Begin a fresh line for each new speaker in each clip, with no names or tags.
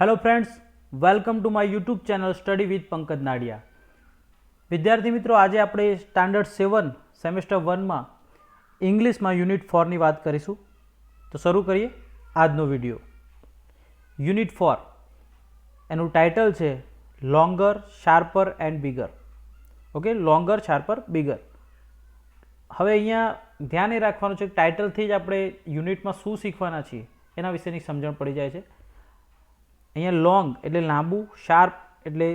Hello friends, welcome to my YouTube channel study with Pankaj Nadia. विद्यार्थी मित्रों, आज આપણે સ્ટાન્ડર્ડ 7 સેમેસ્ટર 1 માં ઇંગ્લિશમાં યુનિટ 4 ની વાત કરીશું। તો શરૂ કરીએ આજનો વિડિયો। યુનિટ 4 એનું ટાઇટલ છે longer, sharper and bigger. Okay, longer, sharper, bigger. હવે અહીંયા ધ્યાન એ રાખવાનું છે કે ટાઇટલથી જ આપણે યુનિટમાં શું શીખવાના છીએ એના વિશેની સમજણ પડી જાય છે। અહીંયા લોંગ એટલે લાંબુ, શાર્પ એટલે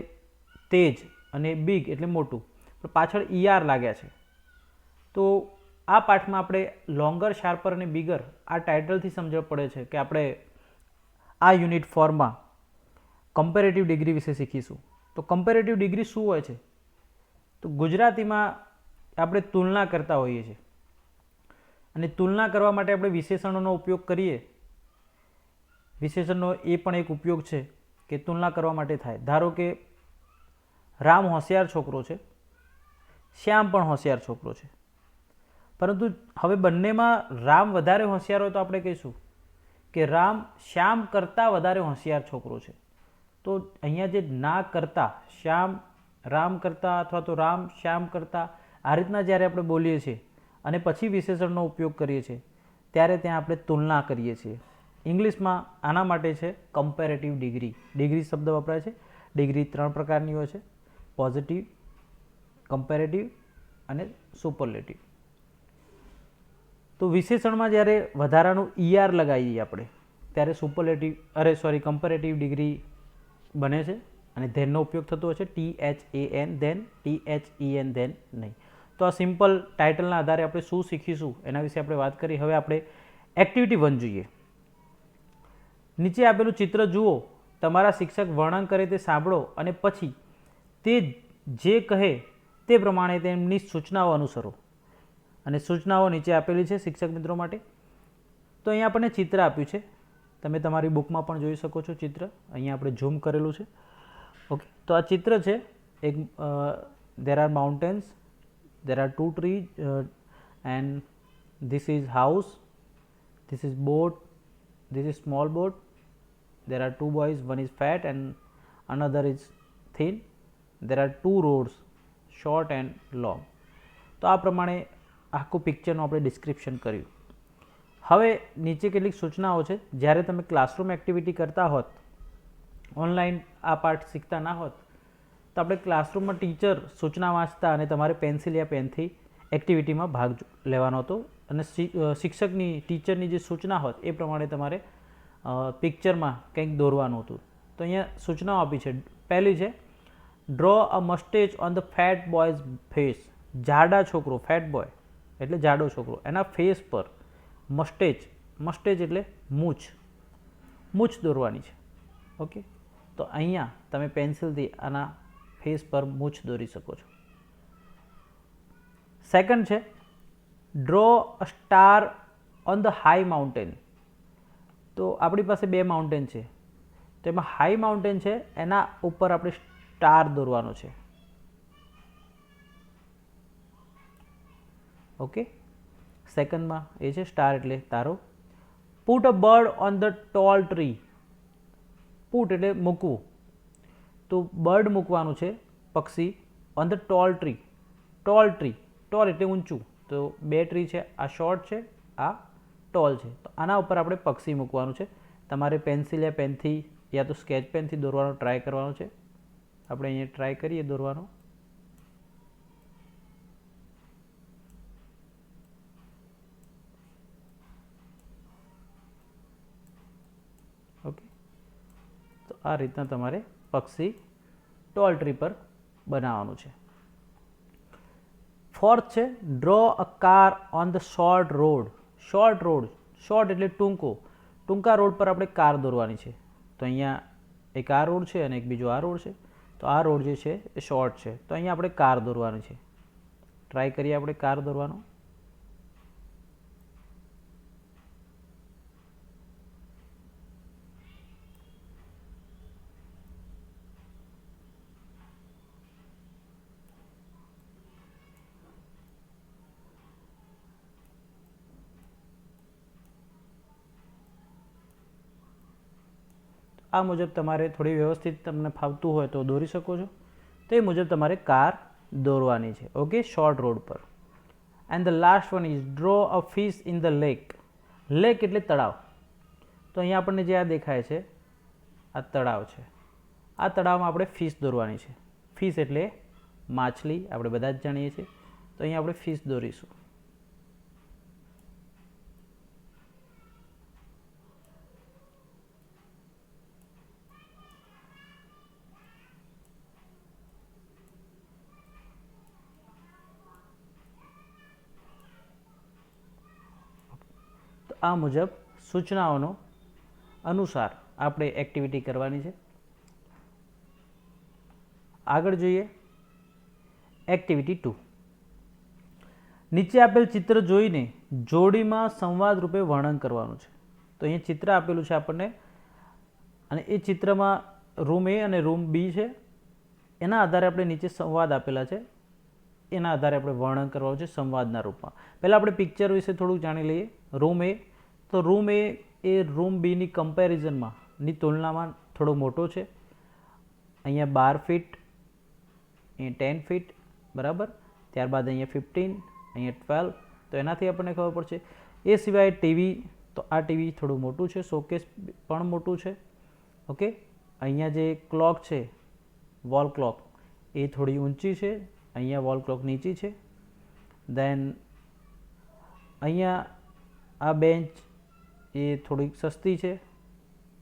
તેજ અને બિગ એટલે મોટું, પણ પાછળ ઈઆર લાગ્યા છે। તો આ પાઠમાં આપણે લોંગર, શાર્પર અને બિગર આ ટાઇટલથી સમજણ પડે છે કે આપણે આ યુનિટ 4માં કમ્પેરેટિવ ડિગ્રી વિશે શીખીશું। તો કમ્પેરેટિવ ડિગ્રી શું હોય છે? તો ગુજરાતીમાં આપણે તુલના કરતા હોઈએ છીએ અને તુલના કરવા માટે આપણે વિશેષણોનો ઉપયોગ કરીએ। વિશેષણનો એ પણ એક ઉપયોગ છે કે તુલના કરવા માટે થાય। ધારો કે રામ હોશિયાર છોકરો છે, શ્યામ પણ હોશિયાર છોકરો છે, પરંતુ હવે બંનેમાં રામ વધારે હોશિયાર હોય તો આપણે કહીશું કે રામ શ્યામ કરતાં વધારે હોશિયાર છોકરો છે। તો અહીંયા જે ના કરતાં, શ્યામ રામ કરતાં અથવા તો રામ શ્યામ કરતાં, આ રીતના જ્યારે આપણે બોલીએ છીએ અને પછી વિશેષણનો ઉપયોગ કરીએ છીએ ત્યારે ત્યાં આપણે તુલના કરીએ છીએ। ઇંગ્લિશમાં આના માટે છે કમ્પેરેટિવ ડિગ્રી। ડિગ્રી શબ્દ વપરાય છે। ડિગ્રી 3 પ્રકારની હોય છે: પોઝિટિવ, કમ્પેરેટિવ અને સુપરલેટિવ। તો વિશેષણમાં જ્યારે વધારાનું ઈઆર લગાવીએ આપણે ત્યારે કમ્પેરેટિવ ડિગ્રી બને છે અને ધેનનો ઉપયોગ થતો હોય છે, THAN ધેન, THEN ધેન નહીં। તો આ સિમ્પલ ટાઇટલના આધારે આપણે શું શીખીશું એના વિશે આપણે વાત કરી। હવે આપણે એક્ટિવિટી 1 જોઈએ। નીચે આપેલું ચિત્ર જુઓ, તમારા શિક્ષક વર્ણન કરે તે સાંભળો અને પછી તે જે કહે તે પ્રમાણે તેમની સૂચનાઓ અનુસરો। અને સૂચનાઓ નીચે આપેલી છે શિક્ષક મિત્રો માટે। તો અહીંયા આપણને ચિત્ર આપ્યું છે, તમે તમારી બુકમાં પણ જોઈ શકો છો ચિત્ર। અહીંયા આપણે ઝૂમ કરેલું છે। ઓકે, તો આ ચિત્ર છે એક there are mountains, there are two trees and this is house, this is boat, this is small boat, there are two boys, one is fat and another is thin, there are two roads, short and long। તો આ પ્રમાણે આખું પિક્ચરનું આપણે description કર્યું। હવે નીચે કેટલીક સૂચનાઓ છે। જ્યારે તમે ક્લાસરૂમ એક્ટિવિટી કરતા હોત, ઓનલાઈન આ પાઠ શીખતા ના હોત, તો આપણે ક્લાસરૂમમાં ટીચર સૂચના વાંચતા અને તમારે પેન્સિલ યા પેનથી એક્ટિવિટીમાં ભાગ લેવાનો હતો અને શિક્ષકની, ટીચરની જે સૂચના હોત એ પ્રમાણે તમારે પિક્ચરમાં કંઈક દોરવાનું હતું। તો અહીંયા સૂચનાઓ આપી છે। પહેલી છે draw a moustache on the fat boy's face. જાડા છોકરો, ફેટ બોય એટલે જાડો છોકરો, એના ફેસ પર મસ્ટેચ, મસ્ટેચ એટલે મૂછ, મૂછ દોરવાની છે। ઓકે, તો અહીંયા તમે પેન્સિલથી આના ફેસ પર મૂછ દોરી શકો છો। સેકન્ડ છે draw a star on the high mountain. તો આપણી પાસે બે માઉન્ટેન છે, તો એમાં હાઈ માઉન્ટેન છે એના ઉપર આપણે સ્ટાર દોરવાનો છે। ઓકે, સેકન્ડમાં એ છે સ્ટાર એટલે તારો। Put a bird on the tall tree. Put એટલે મૂકવું, તો બર્ડ મૂકવાનું છે, પક્ષી, on the tall tree. Tall tree, tall એટલે ઊંચું, તો બે ટ્રી છે, આ શોર્ટ છે, આ ટોલ છે, તો આના ઉપર આપણે પક્ષી મૂકવાનું છે। તમારે પેન્સિલ યા પેનથી યા તો સ્કેચ પેનથી દોરવાનો ટ્રાય કરવાનો છે। આપણે અહીંયા ટ્રાય કરીએ દોરવાનો। ઓકે, તો આ રીતના તમારે પક્ષી ટોલ ટ્રી પર બનાવવાનું છે। ફોર્થ છે draw a car on the short road. Short road, short એટલે ટૂંકો, ટૂંકા રોડ પર આપણે કાર દોરવાની છે। તો અહીંયા એક આ રોડ છે અને એક બીજો આ રોડ છે, તો આ રોડ જે છે એ શોર્ટ છે, તો અહીંયા આપણે કાર દોરવાની છે। ટ્રાય કરીએ આપણે કાર દોરવાનો। આ મુજબ તમારે થોડી વ્યવસ્થિત તમને ફાવતું હોય તો દોરી શકો છો. તો એ મુજબ તમારે કાર દોરવાની છે. ઓકે, શોર્ટ રોડ પર. And the last one is draw a fish in the lake. Lake એટલે તળાવ. તો અહીંયા આપણને જે આ દેખાય છે આ તળાવ છે. આ તળાવમાં આપણે ફિશ દોરવાની છે. ફિશ એટલે માછલી, આપણે બધા જ જાણીએ છીએ. તો અહીંયા આપણે ફિશ દોરીશું. તો આ મુજબ સૂચનાઓનો અનુસાર આપણે એક્ટિવિટી કરવાની છે. આગળ જોઈએ એક્ટિવિટી 2. નીચે આપેલ ચિત્ર જોઈને જોડીમાં સંવાદ રૂપે વર્ણન કરવાનું છે. તો અહીંયા ચિત્ર આપેલું છે આપણને અને એ ચિત્રમાં રૂમ એ અને રૂમ બી છે. એના આધારે આપણે નીચે સંવાદ આપેલા છે, એના આધારે આપણે વર્ણન કરવાનું છે સંવાદના રૂપમાં. પહેલાં આપણે પિક્ચર વિશે થોડુંક જાણી લઈએ. રૂમ એ, તો રૂમ એ રૂમ બીની કમ્પેરિઝનમાં ની તુલનામાં થોડો મોટો છે. અહીંયા 12 ફીટ, અહીંયા 10 ફીટ, બરાબર. ત્યારબાદ અહીંયા 15, અહીંયા 12. તો એનાથી આપણને ખબર પડશે. એ સિવાય ટીવી, તો આ ટીવી થોડું મોટું છે, શોકેસ પણ મોટું છે. ઓકે, અહીંયા જે ક્લોક છે વોલ ક્લોક એ થોડી ઊંચી છે, અહીંયા વોલ ક્લોક નીચી છે. દેન અહીંયા આ બેન્ચ એ થોડીક સસ્તી છે,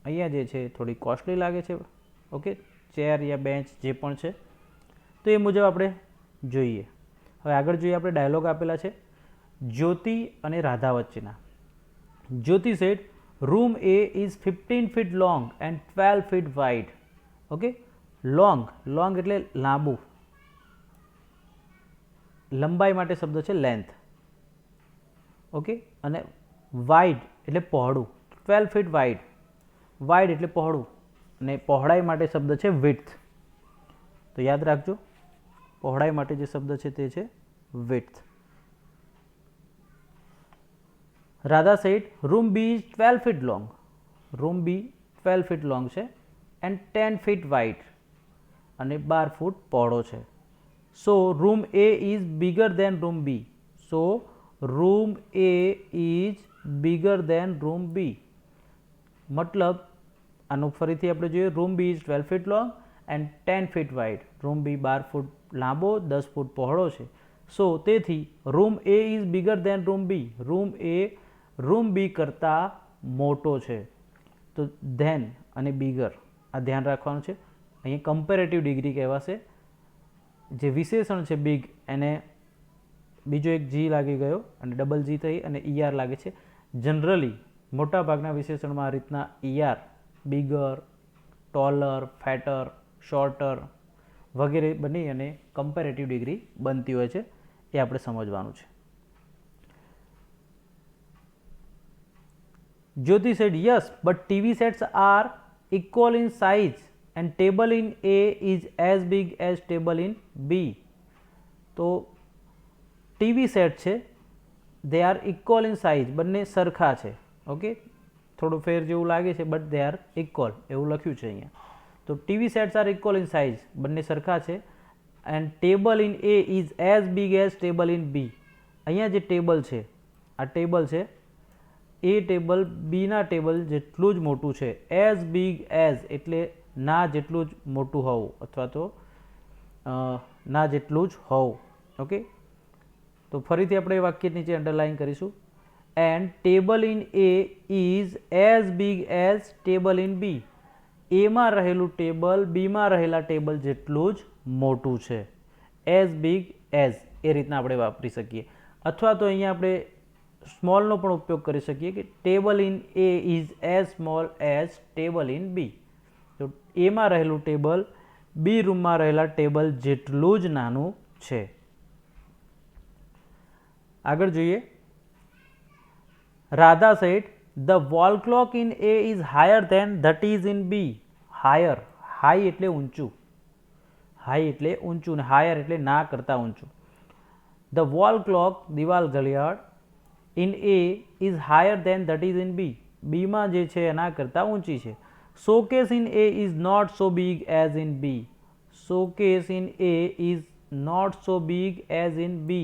અહીંયા જે છે થોડી કોસ્ટલી લાગે છે. ઓકે, ચેર યા બેન્ચ જે પણ છે તો એ મુજબ આપણે જોઈએ. હવે આગળ જોઈએ આપણે ડાયલોગ આપેલા છે જ્યોતિ અને રાધા વચ્ચેના. Jyoti said room A is 15 feet long and 12 feet wide. Okay, long, long એટલે લાંબુ, લંબાઈ માટે શબ્દ છે લેન્થ. ઓકે, અને વાઇડ એટલે પહોળું, 12 ફીટ વાઇડ, વાઇડ એટલે પહોળું, અને પહોળાઈ માટે શબ્દ છે વિડ્થ. તો યાદ રાખજો, પહોળાઈ માટે જે શબ્દ છે તે છે width. Radha said room B is 12 feet long. Room B 12 feet long છે એન્ડ 10 ફીટ વાઇડ, અને 12 ફૂટ પહોળો છે. So room A is bigger than room B. So room A is bigger than room B. મતલબ આનું ફરીથી આપણે જોઈએ. Room B is 12 feet long and 10 feet wide. Room B 12 foot લાંબો, 10 foot પહોળો છે. સો તેથી room A is bigger than room B. Room A room B કરતાં મોટો છે. તો ધેન અને બિગર આ ધ્યાન રાખવાનું છે. અહીંયા કમ્પેરેટિવ ડિગ્રી કહેવાશે. જે વિશેષણ છે બિગ એને બીજો એક જી લાગી ગયો અને ડબલ જી થઈ અને ઈઆર લાગે છે. જનરલી મોટાભાગના વિશેષણમાં આ રીતના ER, bigger, taller, fatter, sorter વગેરે બની અને કમ્પેરેટિવ ડિગ્રી બનતી હોય છે. એ આપણે સમજવાનું છે. Jyoti said yes but TV sets are equal in size and table in A is as big as table in B. તો ટીવી સેટ છે they are equal in size, બંને સરખા છે. ઓકે, થોડું ફેર જેવું લાગે છે બટ દે આર ઇક્વલ એવું લખ્યું છે અહીંયા. તો TV sets are equal in size, બંને સરખા છે. And table in A is as big as table in B. અહીંયા જે ટેબલ છે, આ ટેબલ છે, એ ટેબલ બીના ટેબલ જેટલું જ મોટું છે. એઝ બિગ એઝ એટલે ના જેટલું જ મોટું હોવું અથવા તો ના જેટલું જ હોવું. ઓકે, તો ફરીથી આપણે એ વાક્ય નીચે અંડરલાઇન કરીશું. And table in A is as big as table in B. એમાં રહેલું ટેબલ બીમાં રહેલા ટેબલ જેટલું જ મોટું છે. એઝ બિગ એઝ એ રીતના આપણે વાપરી શકીએ. અથવા તો અહીંયા આપણે સ્મોલનો પણ ઉપયોગ કરી શકીએ કે table in A is as small as table in B. તો એમાં રહેલું ટેબલ બી રૂમમાં રહેલા ટેબલ જેટલું જ નાનું છે. આગળ જોઈએ. Radha said the wall clock in A is higher than that is in B. Higher, high એટલે ઊંચું, હાઈ એટલે ઊંચું ને હાયર એટલે ના કરતાં ઊંચું. ધ વોલ ક્લોક દિવાલ ઘડિયાળ in A is higher than that is in B. બીમાં જે છે એના કરતાં ઊંચી છે. Showcase in A is not so big as in B. Showcase in A is not so big as in B.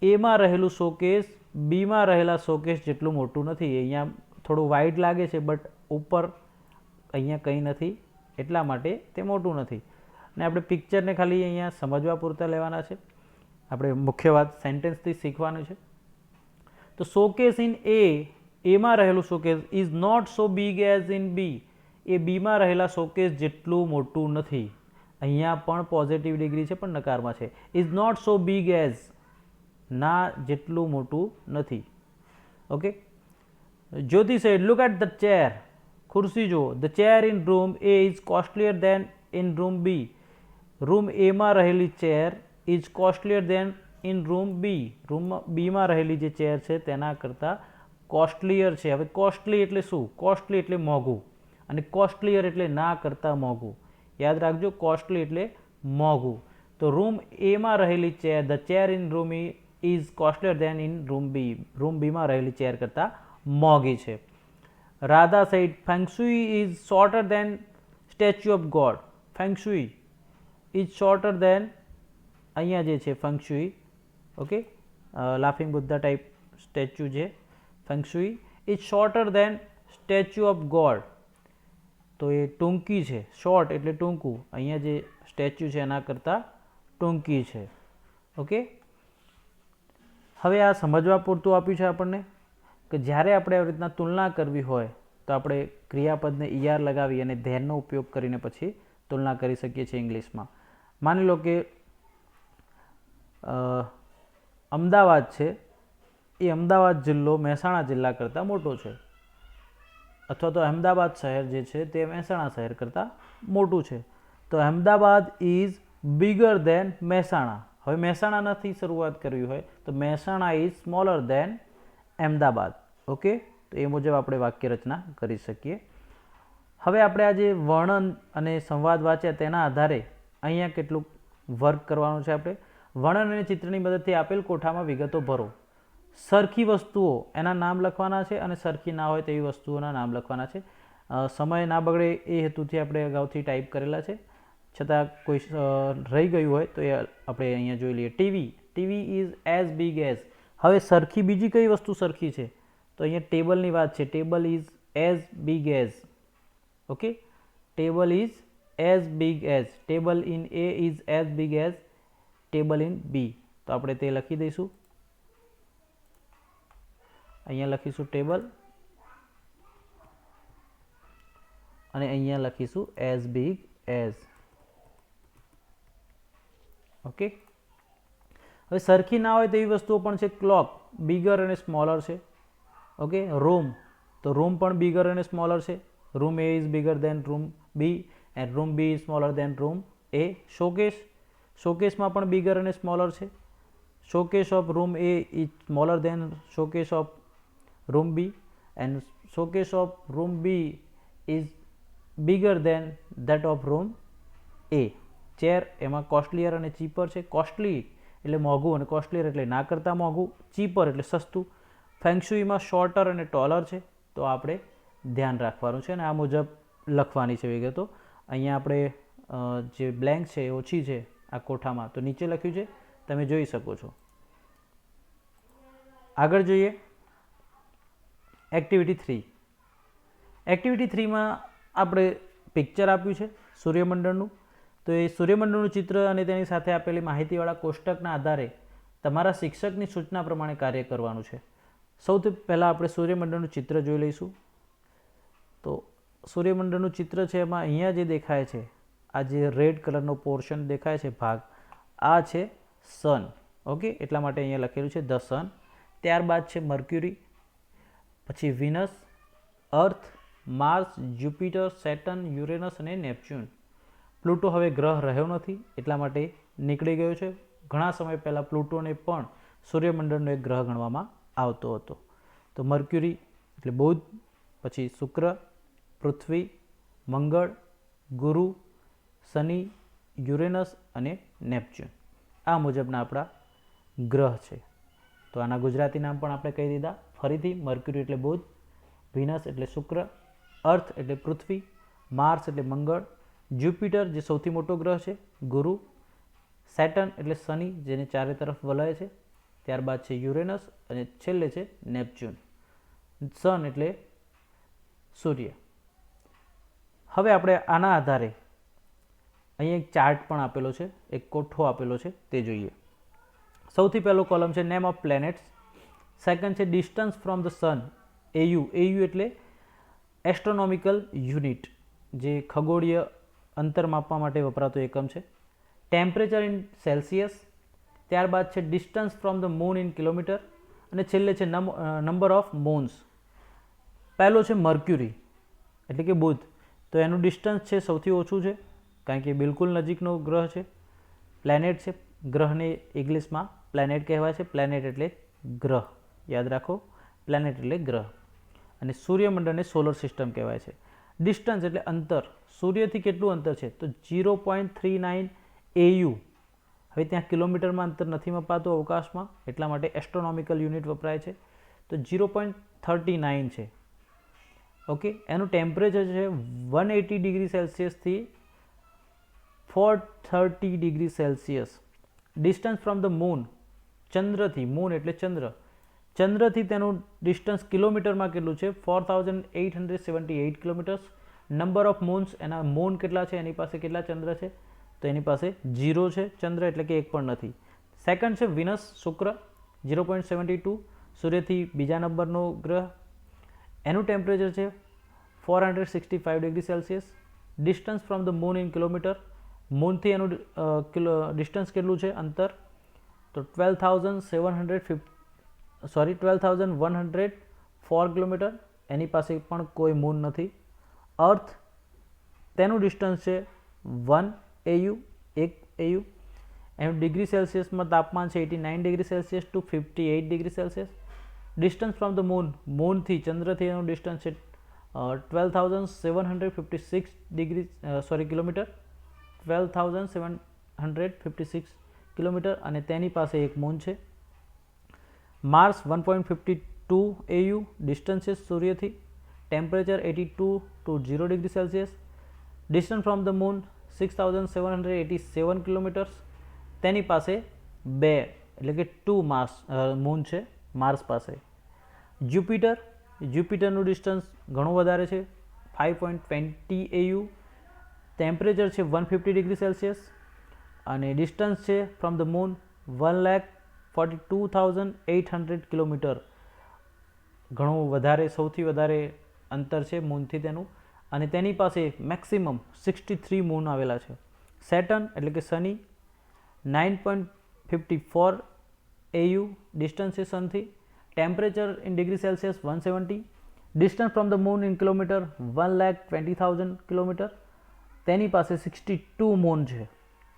એમાં રહેલું શોકેસ બીમાં રહેલા શોકેસ જેટલું મોટું નથી. અહીંયા થોડું વાઇડ લાગે છે, બટ ઉપર અહીંયા કંઈ નથી, એટલા માટે તે મોટું નથી. અને આપણે પિક્ચરને ખાલી અહીંયા સમજવા પૂરતા લેવાના છે. આપણે મુખ્ય વાત સેન્ટેન્સથી શીખવાનું છે. તો શોકેસ ઇન એમાં રહેલું showcase is not so big as in B. એ બીમાં રહેલા શોકેસ જેટલું મોટું નથી. અહીંયા પણ પોઝિટિવ ડિગ્રી છે, પણ નકારમાં છે. Is not so big as, ના જેટલું મોટું નથી. Okay. Jyoti said look at the chair. ખુરશી જુઓ. The chair in room A is costlier than in room B. Room એમાં રહેલી chair is costlier than in room B. Room બીમાં રહેલી જે ચેર છે તેના કરતાં કોસ્ટલીયર છે. હવે કોસ્ટલી એટલે શું? કોસ્ટલી એટલે મોંઘું, અને કોસ્ટલીયર એટલે ના કરતાં મોંઘું. યાદ રાખજો, કોસ્ટલી એટલે મોંઘું. તો રૂમ એમાં રહેલી chair, the chair in room is costlier than in room B. Room બીમાં રહેલી ચેર કરતાં મોંઘી છે. Radha said feng shui is shorter than statue of god. Feng shui is shorter than, અહીંયા જે છે feng shui, okay, laughing Buddha type statue છે. Feng shui is shorter than statue of god. તો એ ટૂંકી છે. શોર્ટ એટલે ટૂંકું. અહીંયા જે સ્ટેચ્યુ છે એના કરતાં ટૂંકી છે. ઓકે. હવે આ સમજવા પૂરતું આપ્યું છે આપણને કે જ્યારે આપણે આવી રીતના તુલના કરવી હોય તો આપણે ક્રિયાપદને ઈઆર લગાવી અને ધેનનો ઉપયોગ કરીને પછી તુલના કરી શકીએ છીએ ઇંગ્લિશમાં. માની લો કે અમદાવાદ છે, એ અમદાવાદ જિલ્લો મહેસાણા જિલ્લા કરતાં મોટો છે, અથવા તો અહેમદાબાદ શહેર જે છે તે મહેસાણા શહેર કરતાં મોટું છે. તો Ahmedabad is bigger than Mehsana. હવે મહેસાણાથી શરૂઆત કરવી હોય તો Mehsana is smaller than Ahmedabad. Okay. તો એ મુજબ આપણે વાક્ય રચના કરી શકીએ. હવે આપણે આ જે વર્ણન અને સંવાદ વાંચ્યા તેના આધારે અહીંયા કેટલુંક વર્ક કરવાનું છે. આપણે વર્ણન અને ચિત્રની મદદથી આપેલ કોઠામાં વિગતો ભરો. સરખી વસ્તુઓ એના નામ લખવાના છે, અને સરખી ના હોય તેવી વસ્તુઓના નામ લખવાના છે. સમય ના બગડે એ હેતુથી આપણે અગાઉથી ટાઈપ કરેલા છે, છતાં કોઈ રહી ગયું હોય તો એ આપણે અહીંયા જોઈ લઈએ. TV is as big as. હવે સરખી બીજી કઈ વસ્તુ સરખી છે? તો અહીંયા ટેબલની વાત છે. Table is as big as. Okay. Table is as big as. Table in A is as big as table in B. તો આપણે તે લખી દઈશું. અહીંયા લખીશું ટેબલ, અને અહીંયા લખીશું એઝ બિગ એઝ. ઓકે. હવે સરખી ના હોય તેવી વસ્તુઓ પણ છે. ક્લોક બિગર અને સ્મોલર છે. ઓકે. રૂમ, તો રૂમ પણ બિગર અને સ્મોલર છે. Room A is bigger than room B and room B is smaller than room A. Showcase, શોકેસમાં પણ બિગર અને સ્મોલર છે. Showcase of room A is smaller than showcase of room B and showcase of room B is bigger than that of room A. Chair એમાં costlier અને cheaper છે. Costly એટલે મોંઘું, અને કોસ્ટલીયર એટલે ના કરતાં મોંઘું. ચીપર એટલે સસ્તું. ફેંગશુઈમાં શોર્ટર અને ટોલર છે. તો આપણે ધ્યાન રાખવાનું છે, અને આ મુજબ લખવાની છે વિગતો. અહીંયા આપણે જે બ્લેન્ક છે એ ઓછી છે આ કોઠામાં, તો નીચે લખ્યું છે, તમે જોઈ શકો છો. આગળ જોઈએ એક્ટિવિટી 3. એક્ટિવિટી 3માં આપણે પિક્ચર આપ્યું છે સૂર્યમંડળનું. તો એ સૂર્યમંડળનું ચિત્ર અને તેની સાથે આપેલી માહિતીવાળા કોષ્ટકના આધારે તમારા શિક્ષકની સૂચના પ્રમાણે કાર્ય કરવાનું છે. સૌથી પહેલાં આપણે સૂર્યમંડળનું ચિત્ર જોઈ લઈશું. તો સૂર્યમંડળનું ચિત્ર છે એમાં અહીંયા જે દેખાય છે, આ જે રેડ કલરનો પોર્શન દેખાય છે ભાગ, આ છે સન. ઓકે. એટલા માટે અહીંયા લખેલું છે ધ સન. ત્યારબાદ છે મર્ક્યુરી, પછી વિનસ, અર્થ, માર્સ, જ્યુપિટર, સેટર્ન, યુરેનસ અને નેપચ્યુન. પ્લુટો હવે ગ્રહ રહ્યો નથી, એટલા માટે નીકળી ગયો છે. ઘણા સમય પહેલાં પ્લુટોને પણ સૂર્યમંડળનો એક ગ્રહ ગણવામાં આવતો હતો. તો મર્ક્યુરી એટલે બુધ, પછી શુક્ર, પૃથ્વી, મંગળ, ગુરુ, શનિ, યુરેનસ અને નેપચ્યુન. આ મુજબના આપણા ગ્રહ છે. તો આના ગુજરાતી નામ પણ આપણે કહી દીધા. ફરીથી મર્ક્યુરી એટલે બુધ, વિનસ એટલે શુક્ર, અર્થ એટલે પૃથ્વી, માર્સ એટલે મંગળ, જ્યુપિટર જે સૌથી મોટો ગ્રહ છે ગુરુ, સેટર્ન એટલે શનિ જેને ચારે તરફ વલય છે, ત્યારબાદ છે યુરેનસ અને છેલ્લે છે નેપચ્યુન. સન એટલે સૂર્ય. હવે આપણે આના આધારે અહીં એક ચાર્ટ પણ આપેલો છે, એક કોઠો આપેલો છે તે જોઈએ. સૌથી પહેલો કોલમ છે નેમ ઓફ પ્લેનેટ્સ, સેકન્ડ છે distance from the son, AU, AU એટલે એસ્ટ્રોનોમિકલ યુનિટ જે ખગોળીય અંતર માપવા માટે વપરાતો એકમ છે, ટેમ્પરેચર ઇન સેલ્સિયસ, ત્યારબાદ છે distance from the moon in kilometre અને છેલ્લે છે નંબર ઓફ મૂન્સ. પહેલો છે મર્ક્યુરી એટલે કે બુધ, તો એનું ડિસ્ટન્સ છે સૌથી ઓછું છે કારણ કે બિલકુલ નજીકનો ગ્રહ છે, પ્લેનેટ છે, ગ્રહને ઇંગ્લિશમાં પ્લેનેટ કહેવાય છે, પ્લેનેટ એટલે ગ્રહ, યાદ રાખો પ્લેનેટ એટલે ગ્રહ, અને સૂર્યમંડળને સોલર સિસ્ટમ કહેવાય છે. ડિસ્ટન્સ એટલે અંતર, સૂર્યથી કેટલું અંતર છે તો 0.39 AU. હવે ત્યાં કિલોમીટરમાં અંતર નથી મપાતું અવકાશમાં, એટલા માટે એસ્ટ્રોનોમિકલ યુનિટ વપરાય છે, તો 0.39 છે. ઓકે, એનું ટેમ્પરેચર છે 180 ડિગ્રી સેલ્સિયસથી 430 degree Celsius. Distance from the moon, ચંદ્રથી, મૂન એટલે ચંદ્ર, ચંદ્રથી તેનું ડિસ્ટન્સ કિલોમીટરમાં કેટલું છે 4878 કિલોમીટર્સ. નંબર ઓફ મૂન્સ, એના મૂન કેટલા છે, એની પાસે કેટલા ચંદ્ર છે તો એની પાસે 0 છે ચંદ્ર, એટલે કે એક પણ નથી. સેકન્ડ છે વિનસ, શુક્ર, 0.72, સૂર્યથી બીજા નંબરનો ગ્રહ, એનું ટેમ્પરેચર છે 465 degree Celsius. Distance from the moon in kilometre, મૂનથી એનું ડિસ્ટન્સ કેટલું છે અંતર તો 12,104 કિલોમીટર, એની પાસે પણ કોઈ મૂન નથી. અર્થ, તેનું ડિસ્ટન્સ છે 1 AU, 1 AU. એનું ડિગ્રી સેલ્સિયસમાં તાપમાન છે 89 degree Celsius to 58 degree Celsius. Distance from the moon, મૂનથી ચંદ્રથી એનું ડિસ્ટન્સ છે 12,756 કિલોમીટર, 12,756 કિલોમીટર, અને તેની પાસે એક મૂન છે. માર્સ 1.52 AU, ડિસ્ટન્સ છે સૂર્યથી, temperature 82 to 0 degree Celsius. Distance from the moon 6,787 kilometres, તેની પાસે 2 એટલે કે 2 મૂન છે માર્સ પાસે. જ્યુપિટર, જ્યુપિટરનું ડિસ્ટન્સ ઘણું વધારે છે 5.20 AU, ટેમ્પરેચર છે 150 ડિગ્રી સેલ્સિયસ, અને ડિસ્ટન્સ છે ફ્રોમ ધ મૂન 1,42,800 કિલોમીટર, ઘણું વધારે, સૌથી વધારે અંતર છે મૂનથી તેનું, અને તેની પાસે મેક્સિમમ 63 મૂન આવેલા છે. સેટર્ન એટલે કે શનિ, 9.54 AU, ડિસ્ટન્સ છે સનથી, temperature in degree Celsius 170, distance from the moon in kilometre 1,20,000 kilometre, તેની પાસે 62 મૂન છે.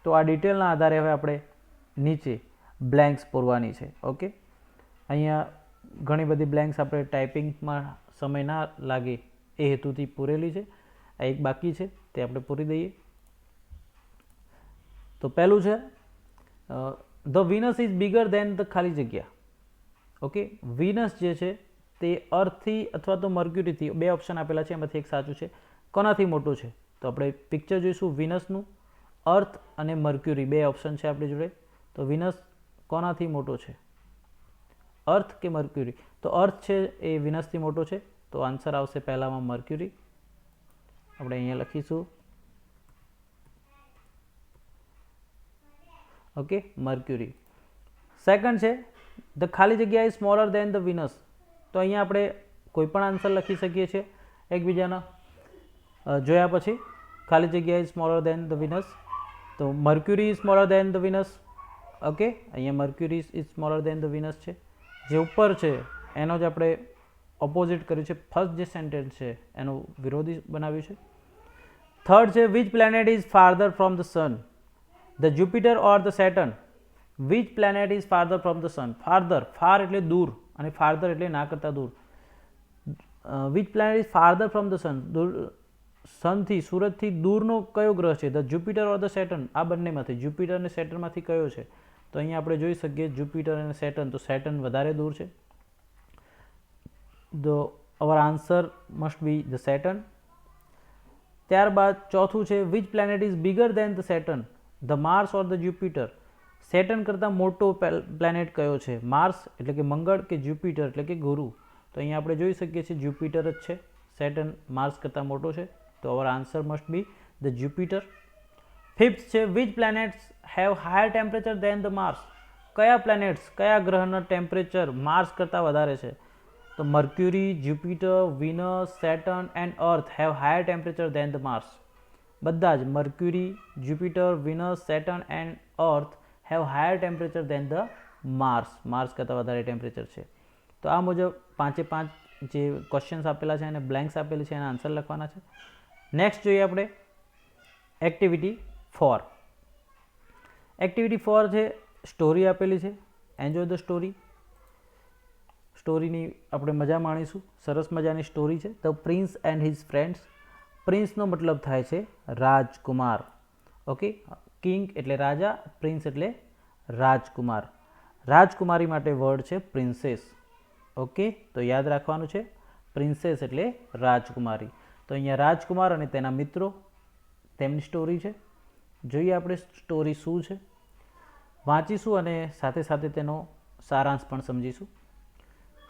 તો આ ડિટેલના આધારે હવે આપણે નીચે બ્લેન્ક્સ પૂરવાની છે. ઓકે, અહીંયા ઘણી બધી બ્લેન્ક્સ આપણે ટાઈપિંગમાં સમય ના લાગે એ હેતુથી પૂરેલી છે. આ એક બાકી છે તે આપણે પૂરી દઈએ. તો પહેલું છે the Venus is bigger than the ખાલી જગ્યા. ઓકે, વિનસ જે છે તે અર્થથી અથવા તો મર્ક્યુરીથી, બે ઓપ્શન આપેલા છે એમાંથી એક સાચું છે, કોનાથી મોટું છે તો આપણે પિક્ચર જોઈશું વિનસનું, અર્થ અને મર્ક્યુરી બે ઓપ્શન છે આપણી જોડે. તો વિનસ કોનાથી મોટો છે, અર્થ કે મર્ક્યુરી? તો અર્થ છે એ વિનસથી મોટો છે, તો આન્સર આવશે પહેલામાં મર્ક્યુરી. આપણે અહીંયા લખીશું ઓકે મર્ક્યુરી. સેકન્ડ છે ધ ખાલી જગ્યા is smaller than the Venus. તો અહીંયા આપણે કોઈ પણ આન્સર લખી શકીએ છીએ એકબીજાના જોયા પછી. ખાલી જગ્યા is smaller than the Venus, તો Mercury is smaller than the Venus. Okay, અહીંયા Mercury is smaller than the Venus છે, જે ઉપર છે એનો જ આપણે ઓપોઝિટ કર્યું છે, ફર્સ્ટ જે સેન્ટેન્સ છે એનો વિરોધી બનાવ્યું છે. થર્ડ છે which planet is farther from the sun, the Jupiter or the Saturn. Which planet is farther from the sun, farther, far એટલે દૂર અને ફાર્ધર એટલે ના કરતા દૂર. Which planet is farther from the sun, સનથી, સૂરજથી દૂરનો કયો ગ્રહ છે? The Jupiter or the Saturn, આ બંનેમાંથી, જ્યુપિટર અને સેટર્નમાંથી કયો છે? તો અહીંયા આપણે જોઈ શકીએ જ્યુપિટર અને સેટર્ન, તો સેટર્ન વધારે દૂર છે. The our answer must be the Saturn. ત્યારબાદ ચોથું છે which planet is bigger than the Saturn, the Mars or the Jupiter. Saturn કરતાં મોટો પ્લેનેટ કયો છે, માર્સ એટલે કે મંગળ કે જ્યુપિટર એટલે કે ગુરુ. તો અહીંયા આપણે જોઈ શકીએ છીએ જ્યુપિટર જ છે. સેટર્ન માર્સ કરતાં મોટો છે, તો our answer must be the Jupiter. Fifth છે which planets have higher temperature than the Mars. કયા પ્લેનેટ્સ, કયા ગ્રહના ટેમ્પરેચર માર્સ કરતાં વધારે છે, તો Mercury, Jupiter, Venus, Saturn and Earth have higher temperature than the Mars. બધા જ Mercury, Jupiter, Venus, Saturn and Earth have higher temperature than the Mars. Mars કરતાં વધારે ટેમ્પરેચર છે. તો આ મુજબ 5 જે ક્વેશ્ચન્સ આપેલા છે અને બ્લેન્ક્સ આપેલી છે એના આન્સર લખવાના છે. નેક્સ્ટ જોઈએ આપણે એક્ટિવિટી 4. એક્ટિવિટી 4 છે સ્ટોરી આપેલી છે. Enjoy the story. સ્ટોરીની આપણે મજા માણીશું. સરસ મજાની સ્ટોરી છે. The prince and his friends. પ્રિન્સનો મતલબ થાય છે રાજકુમાર. ઓકે, કિંગ એટલે રાજા, પ્રિન્સ એટલે રાજકુમાર. રાજકુમારી માટે વર્ડ છે પ્રિન્સેસ. ઓકે, તો યાદ રાખવાનું છે પ્રિન્સેસ એટલે રાજકુમારી. તો અહીંયા રાજકુમાર અને તેના મિત્રો, તેમની સ્ટોરી છે. જોઈએ આપણે સ્ટોરી શું છે, વાંચીશું અને સાથે સાથે તેનો સારાંશ પણ સમજીશું.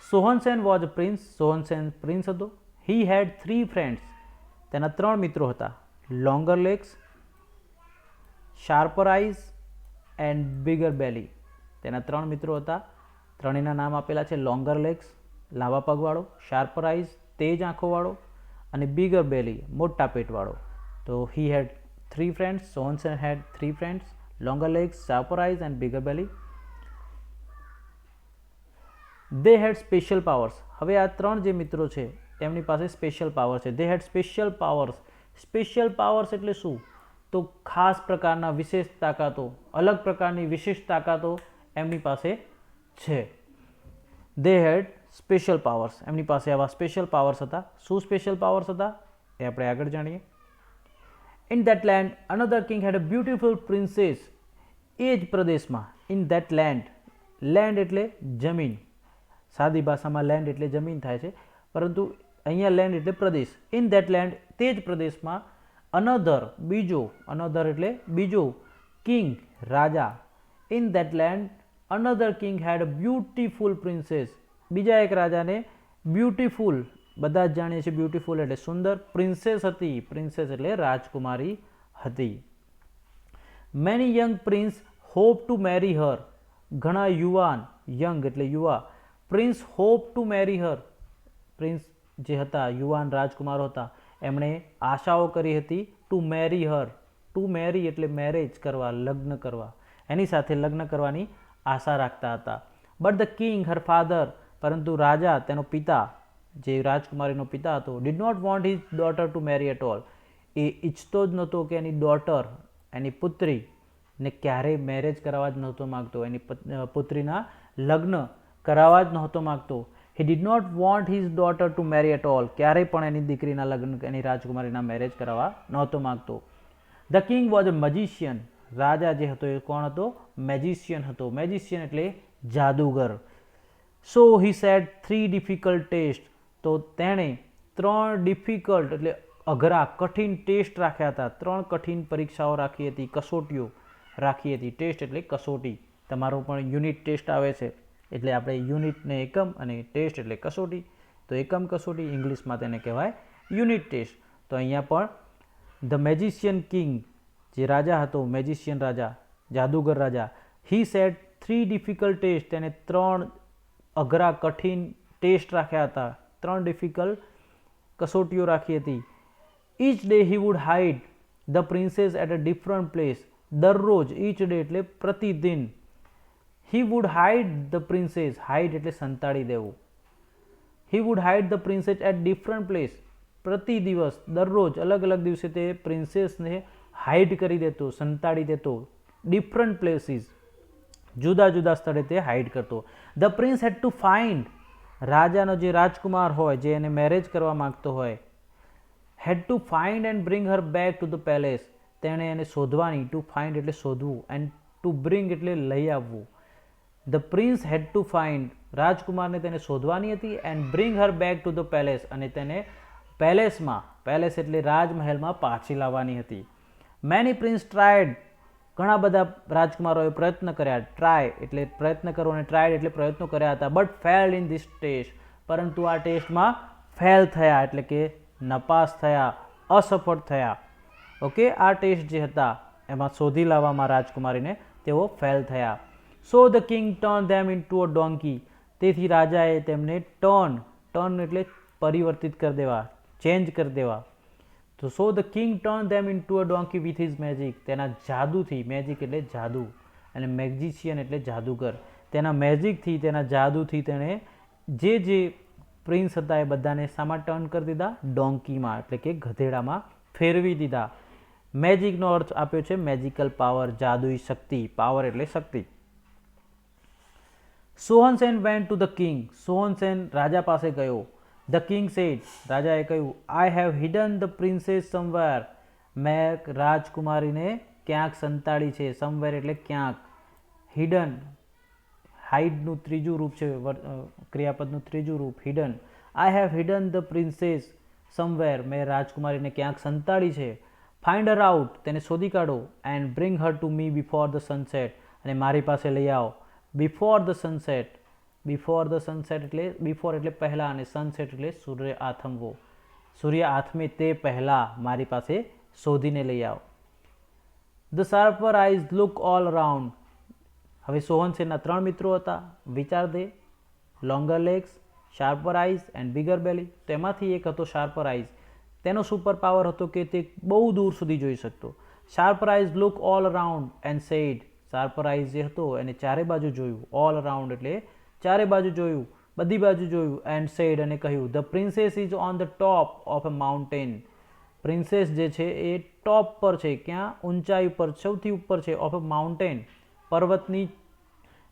Sohansen was a prince. Sohansen prince હતો. He had 3 friends. તેના 3 મિત્રો હતા. Longer legs, sharper eyes and bigger belly. તેના 3 મિત્રો હતા. ત્રણેયના નામ આપેલા છે. લોંગર લેગ્સ લાંબા પગવાળો, શાર્પર આઈઝ તેજ આંખોવાળો અને બિગર બેલી મોટા પેટવાળો. તો હી હેડ 3 ફ્રેન્ડ્સ. સોહનસેન had 3 friends, longer legs, sharper eyes and bigger belly. They had special powers. હવે આ 3 જે મિત્રો છે તેમની પાસે સ્પેશિયલ પાવર છે. દે had special powers. Special powers એટલે શું, તો ખાસ પ્રકારના વિશેષ તાકાતો, અલગ પ્રકારની વિશિષ્ટ તાકાતો એમની પાસે છે. દે હેડ સ્પેશિયલ પાવર્સ. એમની પાસે આવા સ્પેશિયલ પાવર્સ હતા. શું સ્પેશિયલ પાવર્સ હતા એ આપણે આગળ જાણીએ. In that land another king had a beautiful princess. એ જ પ્રદેશમાં, ઇન ધેટ લેન્ડ, લેન્ડ એટલે જમીન. સાદી ભાષામાં લેન્ડ એટલે જમીન થાય છે, પરંતુ અહીંયા લેન્ડ એટલે પ્રદેશ. ઇન ધેટ લેન્ડ તે જ પ્રદેશમાં અનધર બીજો, અનધર એટલે બીજો, કિંગ રાજા. In that land another king had a beautiful princess. બીજા એક રાજાને બ્યુટીફુલ, બધા જ જાણીએ છીએ બ્યુટીફુલ એટલે સુંદર, પ્રિન્સેસ હતી. પ્રિન્સેસ એટલે રાજકુમારી હતી. Many young prince hope to marry her. ઘણા યુવાન, યંગ એટલે યુવા, prince hope to marry her. Prince જે હતા, યુવાન રાજકુમારો હતા, એમણે આશાઓ કરી હતી two marry Har. To marry એટલે મેરેજ કરવા, લગ્ન કરવા, એની સાથે લગ્ન કરવાની આશા રાખતા હતા. But the king her father, પરંતુ રાજા તેનો પિતા, જે રાજકુમારીનો પિતા હતો, did not want his daughter to marry at all. એ ઈચ્છતો જ નહોતો કે એની ડોટર, એની પુત્રીને ક્યારેય મેરેજ કરાવવા જ નહોતો માગતો, એની પુત્રીના લગ્ન કરાવવા જ નહોતો માગતો. He did not want his daughter to marry at all. ક્યારેય પણ એની દીકરીના લગ્ન, એની રાજકુમારીના મેરેજ કરાવવા નહોતો માગતો. The king was a magician. રાજા જે હતો એ કોણ હતો, મેજિશિયન હતો. મેજિશિયન એટલે જાદુગર. So he said 3 difficult test. તો તેણે 3 ડિફિકલ્ટ એટલે અઘરા, કઠિન ટેસ્ટ રાખ્યા હતા. 3 કઠિન પરીક્ષાઓ રાખી હતી, કસોટીઓ રાખી હતી. ટેસ્ટ એટલે કસોટી. તમારો પણ યુનિટ ટેસ્ટ આવે છે, એટલે આપણે યુનિટને એકમ અને ટેસ્ટ એટલે કસોટી. તો એકમ કસોટી, ઇંગ્લિશમાં તેને કહેવાય યુનિટ ટેસ્ટ. તો અહીંયા પણ ધ મેજિશિયન કિંગ, જે રાજા હતો, મેજિશિયન રાજા, જાદુગર રાજા, હી સેડ 3 ડિફિકલ્ટ ટેસ્ટ. તેને 3 અઘરા કઠિન ટેસ્ટ રાખ્યા હતા, 3 ડિફિકલ્ટ કસોટીઓ રાખી હતી. Each day he would hide the princess at a different place. દરરોજ, ઈચ ડે એટલે પ્રતિદિન, he would hide the princess, hide એટલે સંતાડી દેવું. He would hide the princess at different place. પ્રતિ દિવસ, દરરોજ, અલગ અલગ દિવસે તે પ્રિન્સેસને હાઇડ કરી દેતો, સંતાડી દેતો. ડિફરન્ટ પ્લેસીસ, જુદા જુદા સ્થળે તે હાઇડ કરતો. The prince had to find. રાજાનો જે રાજકુમાર હોય, જે એને મેરેજ કરવા માંગતો હોય, had to find and bring her back to the palace. તેણે એને શોધવાની, ટુ ફાઇન્ડ એટલે શોધવું, એન્ડ ટુ બ્રિંગ એટલે લઈ આવવું. The prince had to find. રાજકુમારને તેને શોધવાની હતી, and bring her back to the palace, અને તેને પેલેસમાં, પેલેસ એટલે રાજમહેલમાં પાછી લાવવાની હતી. મેની પ્રિન્સ ટ્રાયડ, ઘણા બધા રાજકુમારોએ પ્રયત્ન કર્યા. ટ્રાય એટલે પ્રયત્ન કરો અને ટ્રાયડ એટલે પ્રયત્નો કર્યા હતા. But failed in this test, પરંતુ આ ટેસ્ટમાં ફેલ થયા એટલે કે નપાસ થયા, અસફળ થયા. ઓકે, આ ટેસ્ટ જે હતા એમાં શોધી લાવવામાં રાજકુમારીને તેઓ ફેલ થયા. So the king turn them into a donkey, તેથી રાજાએ તેમને ટર્ન એટલે પરિવર્તિત કરી દેવા, ચેન્જ કરી દેવા. તો so the king turn them into a donkey with his magic, તેના જાદુથી, મેજિક એટલે જાદુ અને મેગઝિશિયન એટલે જાદુગર, તેના મેજિકથી, તેના જાદુથી તેણે જે પ્રિન્સ હતા એ બધાને શામાં ટર્ન કરી દીધા? ડોંકીમાં એટલે કે ગધેડામાં ફેરવી દીધા. મેજિકનો અર્થ આપ્યો છે મેજિકલ પાવર, જાદુઈ શક્તિ. પાવર એટલે શક્તિ. સોહનસેન વેન્ટ ટુ ધ કિંગ, સોહનસેન રાજા પાસે ગયો. ધ કિંગ સેડ, રાજાએ કહ્યું, I have hidden the princess somewhere, મેં રાજકુમારીને ક્યાંક સંતાડી છે. સમવેર એટલે ક્યાંક. હિડન, હાઇડનું ત્રીજું રૂપ છે, ક્રિયાપદનું ત્રીજું રૂપ hidden. I have hidden the princess somewhere, મેં રાજકુમારીને ક્યાંક સંતાડી છે. ફાઇન્ડ હર આઉટ, તેને શોધી કાઢો. And bring her to me before the sunset, અને મારી પાસે લઈ આવો. Before the sunset, before the sunset એટલે બિફોર એટલે પહેલાં, અને સનસેટ એટલે સૂર્ય આથમવો. સૂર્ય આથમે તે પહેલાં મારી પાસે શોધીને લઈ આવો. The sharper eyes look all around, હવે સોહનસેનના 3 મિત્રો હતા. વિચાર દે, longer legs, sharper eyes and bigger belly. તેમાંથી એક હતો શાર્પર આઈઝ, તેનો સુપર પાવર હતો કે તે બહુ દૂર સુધી જોઈ શકતો. Sharper eyes look all around and said, sharper eyes જે હતો એને ચારે બાજુ જોયું. ઓલ અરાઉન્ડ એટલે ચારે બાજુ જોયું, બધી બાજુ જોયું. એન્ડ સેડ અને કહ્યું, the princess is on the top of a mountain, princess જે છે એ ટોપ પર છે. ક્યાં? ઊંચાઈ ઉપર, સૌથી ઉપર છે. ઓફ અ માઉન્ટેન, પર્વતની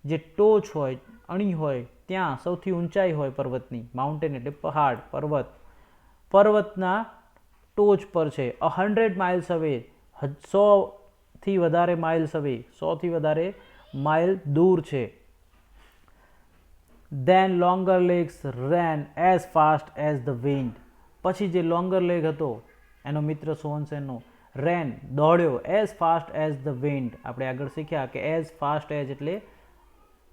જે ટોચ હોય, અણી હોય, ત્યાં સૌથી ઊંચાઈ હોય પર્વતની. માઉન્ટેન એટલે પહાડ, પર્વત. પર્વતના ટોચ પર છે. 100 માઇલ્સ અવે, 100થી વધારે માઇલ્સ અવે, 100થી વધારે માઇલ દૂર છે. Then longer legs ran as fast as the wind, પછી જે લોંગર લેગ હતો એનો મિત્ર સોહનસેનનો, રેન દોડ્યો, as fast as the wind. આપણે આગળ શીખ્યા કે એઝ ફાસ્ટ એઝ એટલે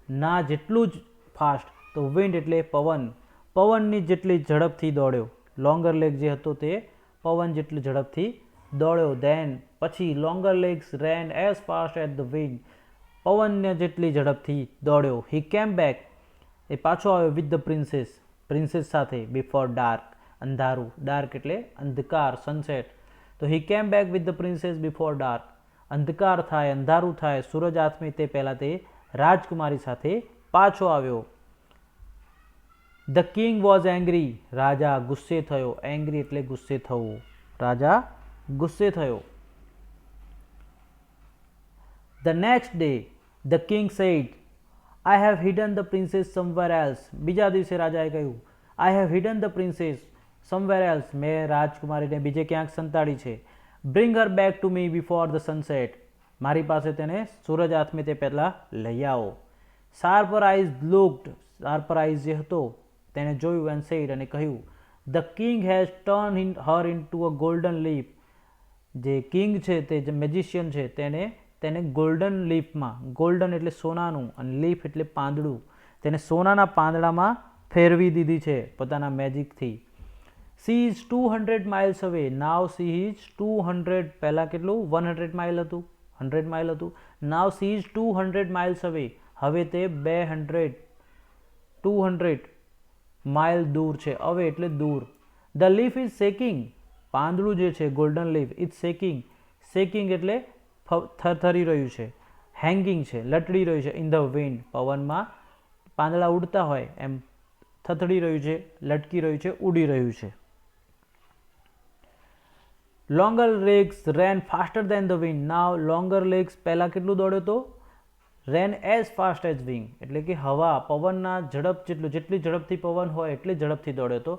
ના જેટલું જ ફાસ્ટ, તો વિન્ડ એટલે પવન, પવનની જેટલી ઝડપથી દોડ્યો. લોંગર લેગ જે હતો તે પવન જેટલી ઝડપથી દોડ્યો. ધેન પછી longer legs ran as fast as the wind, પવનને જેટલી ઝડપથી દોડ્યો. હી કેમ બેક, એ પાછો આવ્યો વિથ ધ પ્રિન્સેસ, પ્રિન્સેસ સાથે. બિફોર ડાર્ક, અંધારું. ડાર્ક એટલે અંધકાર, સનસેટ. તો he came back with the princess before dark, અંધકાર થાય, અંધારું થાય, સૂરજ આથમે તે પહેલાં તે રાજકુમારી સાથે પાછો આવ્યો. ધ કિંગ વોઝ એંગ્રી, રાજા ગુસ્સે થયો. એંગ્રી એટલે ગુસ્સે થવું, રાજા ગુસ્સે થયો. The next day the king said, I have hidden the princess somewhere else, બીજા દિવસે રાજાએ કહ્યું, I have hidden the princess somewhere else, મેં રાજકુમારીને બીજે ક્યાંક સંતાડી છે. Bring her back to me before the sunset, મારી પાસે તેને સૂરજ આથમે તે પહેલાં લઈ આવો. Sharper eyes looked, sharper eyes જે હતો તેણે જોયું. એન્ડ સેડ અને કહ્યું, the king has turn her in to a golden leaf, જે કિંગ છે તે જે મેજિશિયન છે તેને ગોલ્ડન લીફમાં, ગોલ્ડન એટલે સોનાનું અને લીફ એટલે પાંદડું, તેને સોનાના પાંદડામાં ફેરવી દીધી છે પોતાના મેજિકથી. સી ઇઝ 200 માઇલ્સ અવે, નાવ સી ઇઝ 200, પહેલાં કેટલું? 100 માઇલ હતું, 100 માઇલ હતું. નાવ સી ઇઝ 200 માઇલ્સ અવે, હવે તે 200 માઇલ દૂર છે. અવે એટલે દૂર. ધ લીફ ઇઝ શેકિંગ, પાંદડું જે છે golden leaf, is shaking, shaking એટલે થરથરી રહ્યું છે. હેંગિંગ છે, લટડી રહ્યું છે. ઇન ધ વિન્ડ, પવનમાં પાંદડા ઉડતા હોય એમ થથડી રહ્યું છે, લટકી રહ્યું છે, ઉડી રહ્યું છે. Longer legs ran faster than the wind, now longer legs પહેલાં કેટલું દોડ્યો તો? Ran as fast as wind, એટલે કે હવા, પવનના ઝડપ જેટલું, જેટલી ઝડપથી પવન હોય એટલી ઝડપથી દોડ્યો હતો.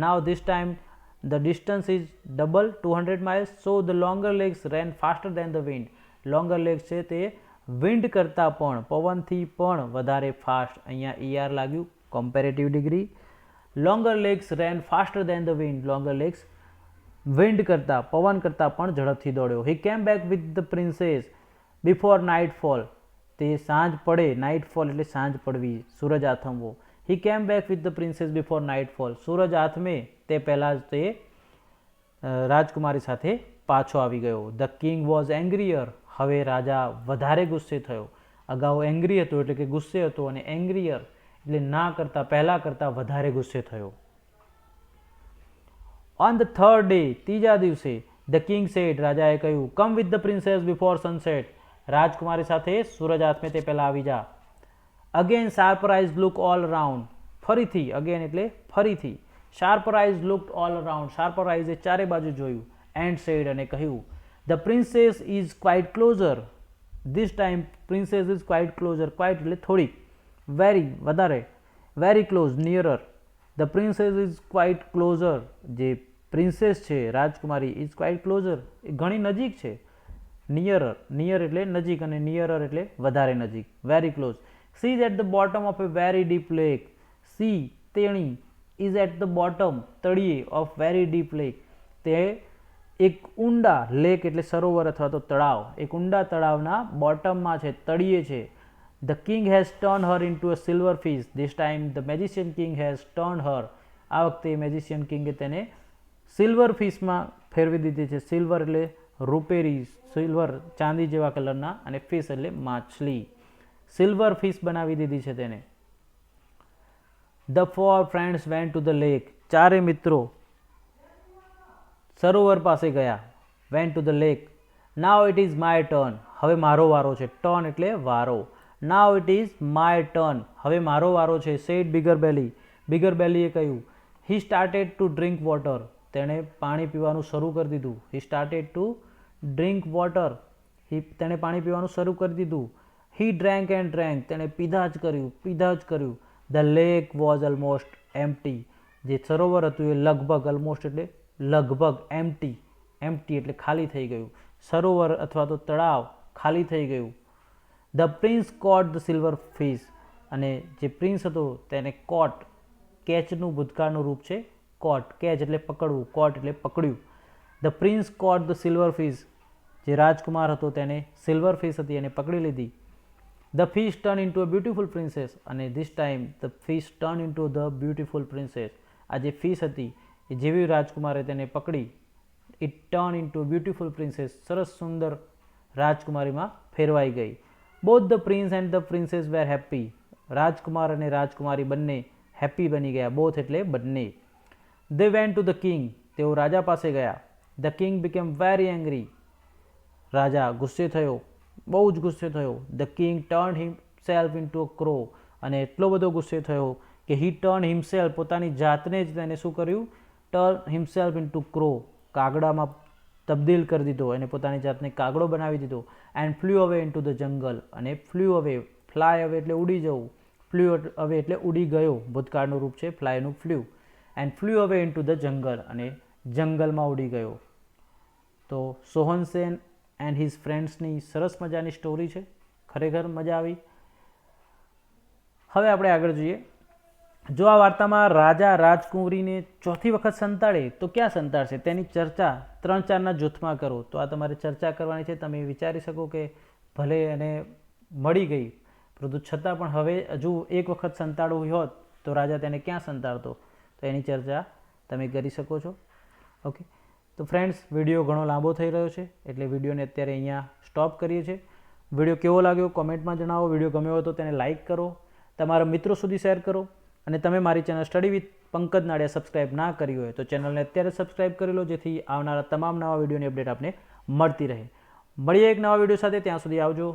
Now this time the distance is double, 200 miles. So the longer legs ran faster than the wind, longer legs છે તે વિન્ડ કરતાં પણ, પવનથી પણ વધારે ફાસ્ટ. અહીંયા ER લાગ્યું, comparative degree. Longer legs ran faster than the wind. Longer legs wind કરતાં, પવન કરતાં પણ ઝડપથી દોડ્યો. He came back with the princess before nightfall. તે સાંજ પડે, નાઇટફોલ એટલે સાંજ પડવી, સૂરજ આથમવો. He came back with the princess before nightfall. સૂરજ આથમે તે પહેલાં જ તે રાજકુમારી સાથે પાછો આવી ગયો. The king was angrier. હવે રાજા વધારે ગુસ્સે થયો. અગાઉ એંગ્રી હતો એટલે કે ગુસ્સે હતો, અને એંગ્રીયર એટલે ના કરતાં, પહેલાં કરતાં વધારે ગુસ્સે થયો. ઓન ધ થર્ડ ડે, ત્રીજા દિવસે, ધ કિંગ સેડ, રાજાએ કહ્યું, come with the princess before sunset. રાજકુમારી સાથે સૂરજ આથમે તે પહેલાં આવી જા. Again sharper eyes look all round. ફરીથી, અગેન એટલે ફરીથી. Sharper eyes look all round. Sharper આઈઝે ચારે બાજુ જોયું. એન્ડ સેડ, અને કહ્યું, the princess is quite closer. This time princess is quite closer. Quite એટલે થોડીક, વેરી વધારે, very close, nearer. The princess is quite closer. જે પ્રિન્સેસ છે રાજકુમારી, ઇઝ ક્વાઇટ ક્લોઝર એ ઘણી નજીક છે. નિયરર, નિયર એટલે નજીક, અને નિયરર એટલે વધારે નજીક, very close. She is at the bottom of a very deep lake. She તેણી, ઇઝ એટ ધ બોટમ તળિયે, ઓફ વેરી ડીપ લેક તે એક ઊંડા, લેક એટલે સરોવર અથવા તો તળાવ, એક ઊંડા તળાવના બોટમમાં છે, તળિયે છે. The king has turn her into a silver fish. This time the magician king has turn her. આ વખતે મેજિશિયન કિંગે તેને સિલ્વર ફિશમાં ફેરવી દીધી છે. સિલ્વર એટલે રૂપેરી, સિલ્વર ચાંદી જેવા કલરના, અને ફિશ એટલે માછલી. સિલ્વર ફિશ બનાવી દીધી છે તેને. The four friends went to the lake. ચારે મિત્રો સરોવર પાસે ગયા. Went to the lake. Now it is my turn. હવે મારો વારો છે. ટર્ન એટલે વારો. Now it is my turn. હવે મારો વારો છે. Said bigger belly. બિગર બેલીએ કહ્યું. He started to drink water. તેણે પાણી પીવાનું શરૂ કરી દીધું. He started to drink water. તેણે પાણી પીવાનું શરૂ કરી દીધું. હી ડ્રેન્ક એન્ડ ડ્રેન્ક. તેણે પીધા જ કર્યું, પીધા જ કર્યું. The lake was almost empty. જે સરોવર હતું એ લગભગ, ઓલમોસ્ટ એટલે લગભગ, એમ્પ્ટી, એમ્પ્ટી એટલે ખાલી થઈ ગયું. સરોવર અથવા તો તળાવ ખાલી થઈ ગયું. The prince caught the silver fish. અને જે પ્રિન્સ હતો તેને કોટ, કેચનું ભૂતકાળનું રૂપ છે કોટ. કેચ એટલે પકડવું, કોટ એટલે પકડ્યું. The prince caught the silver fish. જે રાજકુમાર હતો તેને સિલ્વર ફિશ હતી એને પકડી લીધી. The fish turn into a beautiful princess. અને this time the fish turn into the beautiful princess. આ જે ફિશ હતી એ જેવી રાજકુમારે તેને પકડી, it turn into beautiful princess. સરસ સુંદર રાજકુમારીમાં ફેરવાઈ ગઈ. Both the prince and the princess were happy. રાજકુમાર અને રાજકુમારી બંને હેપી બની ગયા. બોથ એટલે બંને. They went to the king. તેઓ રાજા પાસે ગયા. The king became very angry. રાજા ગુસ્સે થયો, બહુ જ ગુસ્સે થયો. The king turn himself into a crow. અને એટલો બધો ગુસ્સે થયો કે હી ટર્ન હિમસેલ્ફ, પોતાની જાતને જ તેને શું કર્યું, ટર્ન હિમસેલ્ફ ઇન્ટુ ક્રો, કાગડામાં તબદીલ કરી દીધો, એને પોતાની જાતને કાગડો બનાવી દીધો. એન્ડ ફ્લ્યુ અવે ઇન્ટુ ધ જંગલ. અને ફ્લ્યુ અવે, ફ્લાય અવે એટલે ઉડી જવું, ફ્લ્યુ અવે એટલે ઉડી ગયો, ભૂતકાળનું રૂપ છે ફ્લાયનું ફ્લ્યુ. એન્ડ ફ્લ્યુ અવે ઇન્ટુ ધ જંગલ. અને જંગલમાં ઉડી ગયો. તો સોહન સેન એન્ડ હિઝ ફ્રેન્ડ્સની સરસ મજાની સ્ટોરી છે. ખરેખર મજા આવી. હવે આપણે આગળ જોઈએ. જો આ વાર્તામાં રાજા રાજકુંવરીને ચોથી વખત સંતાડે તો ક્યાં સંતાડશે તેની ચર્ચા 3-4ના જૂથમાં કરો. તો આ તમારે ચર્ચા કરવાની છે. તમે વિચારી શકો કે ભલે એને મળી ગઈ, પરંતુ છતાં પણ હવે હજુ એક વખત સંતાડવું હોત તો રાજા તેને ક્યાં સંતાડતો, તો એની ચર્ચા તમે કરી શકો છો. ઓકે, તો ફ્રેન્ડ્સ, વિડીયો ઘણો લાંબો થઈ રહ્યો છે એટલે વિડીયોને અત્યારે અહીંયા સ્ટોપ કરીએ છીએ. વિડીયો કેવો લાગ્યો કોમેન્ટમાં જણાવો. વિડીયો ગમ્યો હોય તો તેને લાઇક કરો, તમારા મિત્રો સુધી શેર કરો. અને તમે મારી channel study with Pankaj Nadiya subscribe ના કરી હોય તો ચેનલને અત્યારે સબસ્ક્રાઇબ કરી લો, જેથી આવનારા તમામ નવા વિડીયોની અપડેટ આપને મળતી રહે. મળીએ એક નવા વિડીયો સાથે. ત્યાં સુધી આવજો.